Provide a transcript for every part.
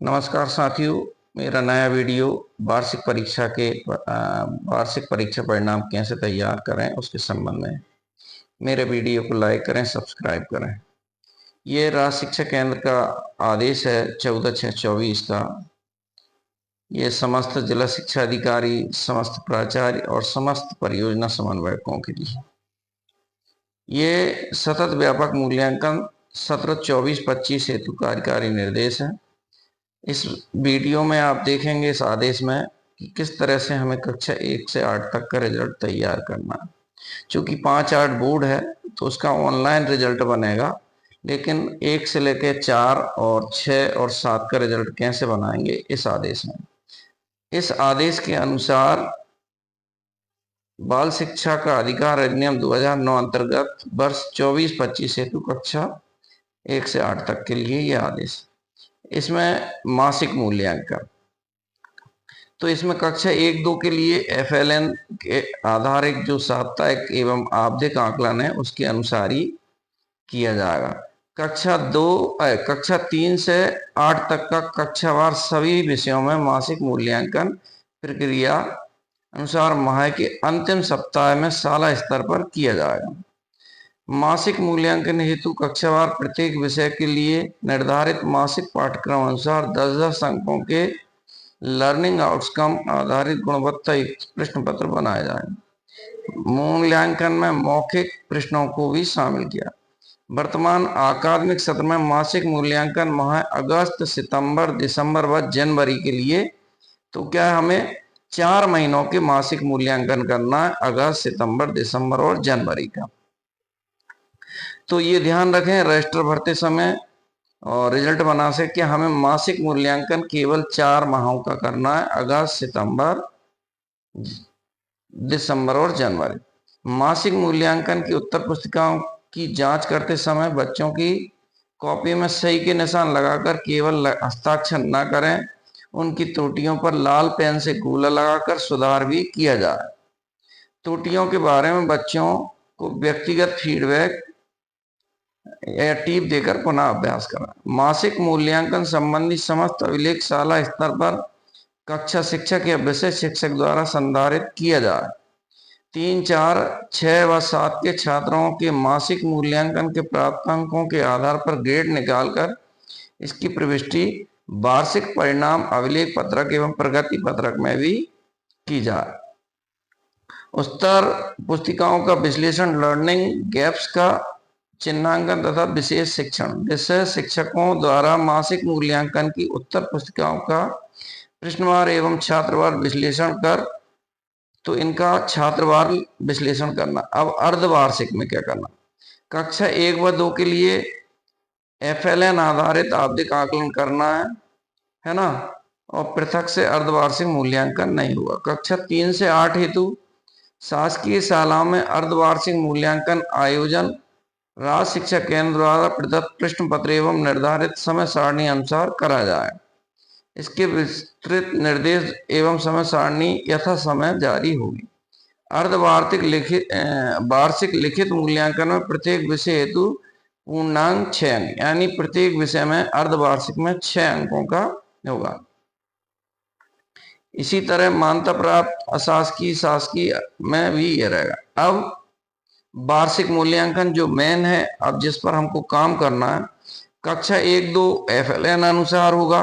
नमस्कार साथियों। मेरा नया वीडियो वार्षिक परीक्षा परिणाम कैसे तैयार करें उसके संबंध में। मेरे वीडियो को लाइक करें, सब्सक्राइब करें। ये राज्य शिक्षा केंद्र का आदेश है 14/6/24 का। ये समस्त जिला शिक्षा अधिकारी, समस्त प्राचार्य और समस्त परियोजना समन्वयकों के लिए ये सतत व्यापक मूल्यांकन सत्र 24-25 हेतु कार्यकारी निर्देश है। इस वीडियो में आप देखेंगे इस आदेश में कि किस तरह से हमें कक्षा 1 से 8 तक का रिजल्ट तैयार करना है। चूंकि 5-8 बोर्ड है तो उसका ऑनलाइन रिजल्ट बनेगा, लेकिन 1 से लेकर 4 और 6 और 7 का रिजल्ट कैसे बनाएंगे इस आदेश में। इस आदेश के अनुसार बाल शिक्षा का अधिकार अधिनियम 2009 अंतर्गत वर्ष 24-25 हेतु कक्षा 1 से 8 तक के लिए यह आदेश। इसमें मासिक मूल्यांकन, तो इसमें कक्षा 1-2 के लिए FLN के आधारित जो साप्ताहिक एवं आवधिक आकलन है उसके अनुसार ही किया जाएगा। कक्षा 3 से 8 तक का कक्षावार सभी विषयों में मासिक मूल्यांकन प्रक्रिया अनुसार माह के अंतिम सप्ताह में शाला स्तर पर किया जाएगा। मासिक मूल्यांकन हेतु कक्षावार प्रत्येक विषय के लिए निर्धारित मासिक पाठ्यक्रम अनुसार 10-10 अंकों के लर्निंग आउटकम आधारित गुणवत्ता युक्त प्रश्न पत्र बनाए जाए। मूल्यांकन में मौखिक प्रश्नों को भी शामिल किया। वर्तमान अकादमिक सत्र में मासिक मूल्यांकन माह अगस्त, सितंबर, दिसंबर व जनवरी के लिए तो क्या हमें 4 महीनों के मासिक मूल्यांकन करना है, अगस्त, सितंबर, दिसंबर और जनवरी का। तो ये ध्यान रखें रजिस्टर भरते समय और रिजल्ट बना से कि हमें मासिक मूल्यांकन केवल 4 माहों का करना है, अगस्त, सितंबर, दिसंबर और जनवरी। मासिक मूल्यांकन की उत्तर पुस्तिकाओं की जांच करते समय बच्चों की कॉपी में सही के निशान लगाकर केवल हस्ताक्षर न करें, उनकी त्रुटियों पर लाल पेन से गोला लगाकर सुधार भी किया जाए। त्रुटियों के बारे में बच्चों को व्यक्तिगत फीडबैक या टिप देकर पुनः अभ्यास करना। मासिक मूल्यांकन संबंधी समस्त अभिलेख शाला स्तर पर कक्षा शिक्षक या विषय शिक्षक द्वारा संधारित किया जाए। 3, 4, 6 व 7 के छात्रों के मासिक मूल्यांकन के प्राप्त अंकों के आधार पर ग्रेड निकालकर इसकी प्रविष्टि वार्षिक परिणाम अभिलेख पत्रक एवं प्रगति पत्रक में भी की जाए। उत्तर पुस्तिकाओं का विश्लेषण, लर्निंग गैप्स का चिन्हांकन तथा विशेष शिक्षण। विषय शिक्षकों द्वारा मासिक मूल्यांकन की उत्तर पुस्तिकाओं का प्रश्नवार एवं छात्रवार विश्लेषण कर तो इनका छात्रवार विश्लेषण करना। अब अर्धवार्षिक में क्या करना, कक्षा 1 व 2 के लिए FLN आधारित आवधिक आकलन करना है ना, और पृथक से अर्धवार्षिक मूल्यांकन नहीं हुआ। कक्षा 3 से 8 हेतु शासकीय शालाओं में अर्धवार्षिक मूल्यांकन आयोजन राज्य शिक्षा केंद्र द्वारा प्रदत्त प्रश्न पत्र एवं निर्धारित समय सारणी अनुसार करा जाए। इसके विस्तृत निर्देश एवं समय सारणी यथा समय जारी होगी। वार्षिक लिखित मूल्यांकन में प्रत्येक विषय हेतु पूर्णांक 6 अंक, यानी प्रत्येक विषय में अर्धवार्षिक में 6 अंकों का होगा। इसी तरह मान्यता प्राप्त अशासकीय, शासकीय में भी ये रहेगा। अब वार्षिक मूल्यांकन जो मेन है, अब जिस पर हमको काम करना है, कक्षा 1-2 FLN अनुसार होगा।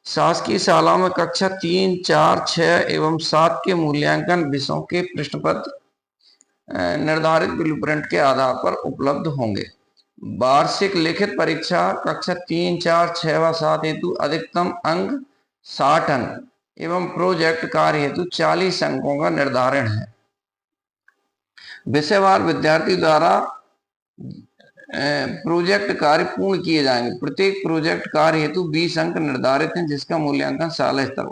शासकीय शालाओं में कक्षा 3, 4, 6 एवं 7 के मूल्यांकन विषयों के प्रश्न पत्र निर्धारित ब्लूप्रिंट के आधार पर उपलब्ध होंगे। वार्षिक लिखित परीक्षा कक्षा 3, 4, 6 व 7 हेतु अधिकतम अंक 60 अंक एवं प्रोजेक्ट कार्य हेतु 40 अंकों का निर्धारण है। विषयवार विद्यार्थी द्वारा प्रोजेक्ट कार्य पूर्ण किए जाएंगे। प्रत्येक प्रोजेक्ट कार्य हेतु 20 अंक निर्धारित हैं, जिसका मूल्यांकन शाला स्तर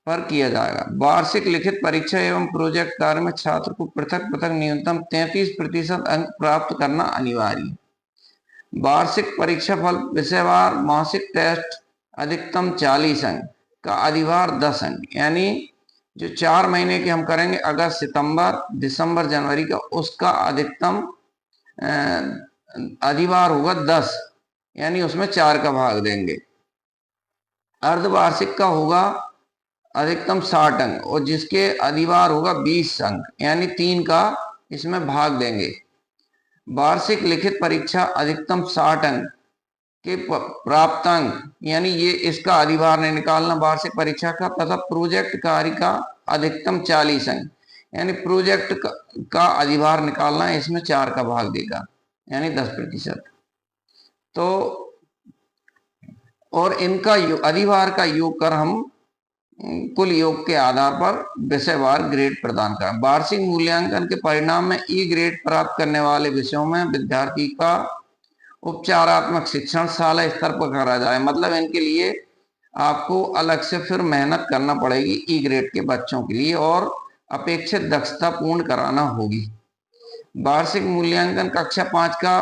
पर किया जाएगा। वार्षिक लिखित परीक्षा एवं प्रोजेक्ट कार्य में छात्र को पृथक पृथक न्यूनतम 33% अंक प्राप्त करना अनिवार्य है। वार्षिक परीक्षा फल विषयवार मासिक टेस्ट अधिकतम 40 अंक का अधिभार 10 अंक, यानी जो 4 महीने के हम करेंगे अगस्त, सितंबर, दिसंबर, जनवरी का, उसका अधिकतम अधिभार होगा 10, यानी उसमें 4 का भाग देंगे। अर्धवार्षिक का होगा अधिकतम 60 अंक और जिसके अधिभार होगा 20 अंक, यानी 3 का इसमें भाग देंगे। वार्षिक लिखित परीक्षा अधिकतम 60 अंक के प्राप्तांक, यानी ये इसका अधिभार नहीं निकालना वार्षिक परीक्षा का, तथा प्रोजेक्ट कार्य का अधिकतम 40 अंक, यानी प्रोजेक्ट का अधिभार निकालना है, इसमें 4 का भाग देगा, यानी 10%। तो और इनका अधिभार का योग कर हम कुल योग के आधार पर विषयवार ग्रेड प्रदान करें। वार्षिक मूल्यांकन के परिणाम में ई ग्रेड प्राप्त करने वाले विषयों में विद्यार्थी का उपचारात्मक शिक्षण शाला स्तर पर करा जाए, मतलब इनके लिए आपको अलग से फिर मेहनत करना पड़ेगी ई ग्रेड के बच्चों के लिए और अपेक्षित दक्षता पूर्ण कराना होगी। वार्षिक मूल्यांकन कक्षा 5 का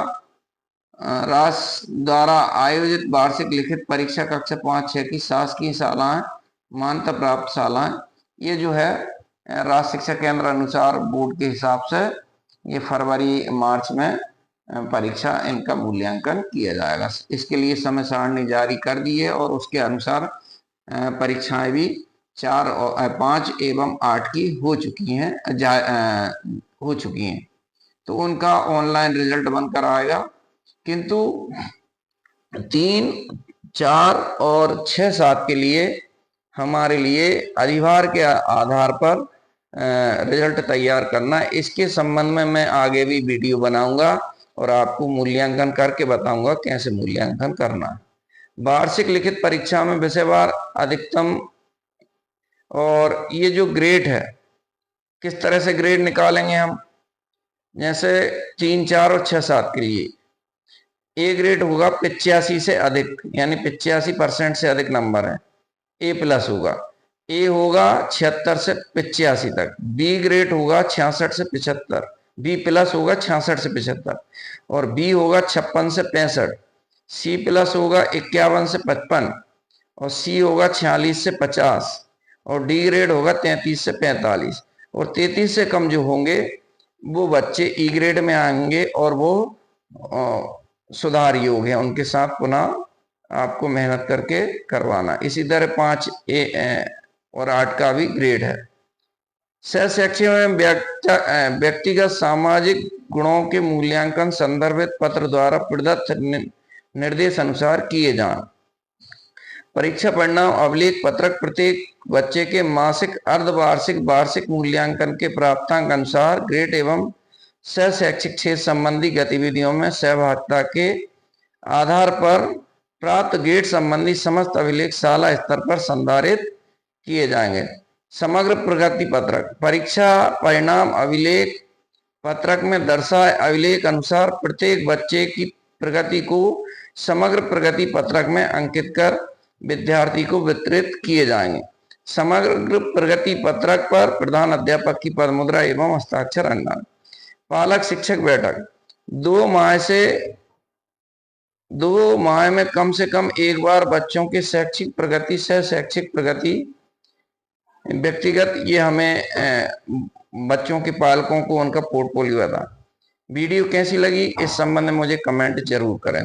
राष्ट्र द्वारा आयोजित वार्षिक लिखित परीक्षा कक्षा 5-6 की शासकीय शालाएं, मान्यता प्राप्त शालाएं, ये जो है राज्य शिक्षा केंद्र अनुसार बोर्ड के हिसाब से ये फरवरी मार्च में परीक्षा इनका मूल्यांकन किया जाएगा। इसके लिए समय सारणी जारी कर दी है और उसके अनुसार परीक्षाएं भी 4 और 5 एवं 8 की हो चुकी हैं, तो उनका ऑनलाइन रिजल्ट बनकर आएगा। किंतु 3, 4 और 6, 7 के लिए हमारे लिए अधिभार के आधार पर रिजल्ट तैयार करना है। इसके संबंध में मैं आगे भी वीडियो बनाऊंगा और आपको मूल्यांकन करके बताऊंगा कैसे मूल्यांकन करना है। वार्षिक लिखित परीक्षा में विषयवार अधिकतम और ये जो ग्रेड है, किस तरह से ग्रेड निकालेंगे हम, जैसे 3, 4 और 6, 7 के लिए ए ग्रेड होगा 85 से अधिक, यानी 85% से अधिक नंबर है, ए प्लस होगा। ए होगा 76 से 85 तक। बी ग्रेड होगा 66 से 75, बी प्लस होगा 66 से 75 और बी होगा 56 से 65। सी प्लस होगा 51 से 55 और सी होगा 46 से 50 और डी ग्रेड होगा 33 से 45 और 33 से कम जो होंगे वो बच्चे ई ग्रेड में आएंगे और वो सुधार योग है, उनके साथ पुनः आपको मेहनत करके करवाना। इसी तरह 5 और 8 का भी ग्रेड है। सह शैक्षिक में व्यक्तिगत सामाजिक गुणों के मूल्यांकन संदर्भित पत्र द्वारा प्रदत्त निर्देश अनुसार किए जाएं। परीक्षा परिणाम अभिलेख पत्रक प्रत्येक बच्चे के मासिक, अर्धवार्षिक, वार्षिक मूल्यांकन के प्राप्तांक अनुसार ग्रेड एवं सह शैक्षिक क्षेत्र संबंधी गतिविधियों में सहभागिता के आधार पर प्राप्त ग्रेड संबंधी समस्त अभिलेख शाला स्तर पर संधारित किए जाएंगे। समग्र प्रगति पत्रक परीक्षा परिणाम अभिलेख पत्रक में दर्शाए अभिलेख अनुसार प्रत्येक बच्चे की प्रगति को समग्र प्रगति पत्रक में अंकित कर विद्यार्थी को वितरित किए जाएंगे। समग्र प्रगति पत्रक पर प्रधान अध्यापक की पदमुद्रा एवं हस्ताक्षर अनिवार्य। पालक शिक्षक बैठक 2 माह में कम से कम एक बार बच्चों की शैक्षिक प्रगति, सह शैक्षिक प्रगति, व्यक्तिगत, ये हमें बच्चों के पालकों को उनका पोर्टफोलियो था। वीडियो कैसी लगी इस संबंध में मुझे कमेंट जरूर करें।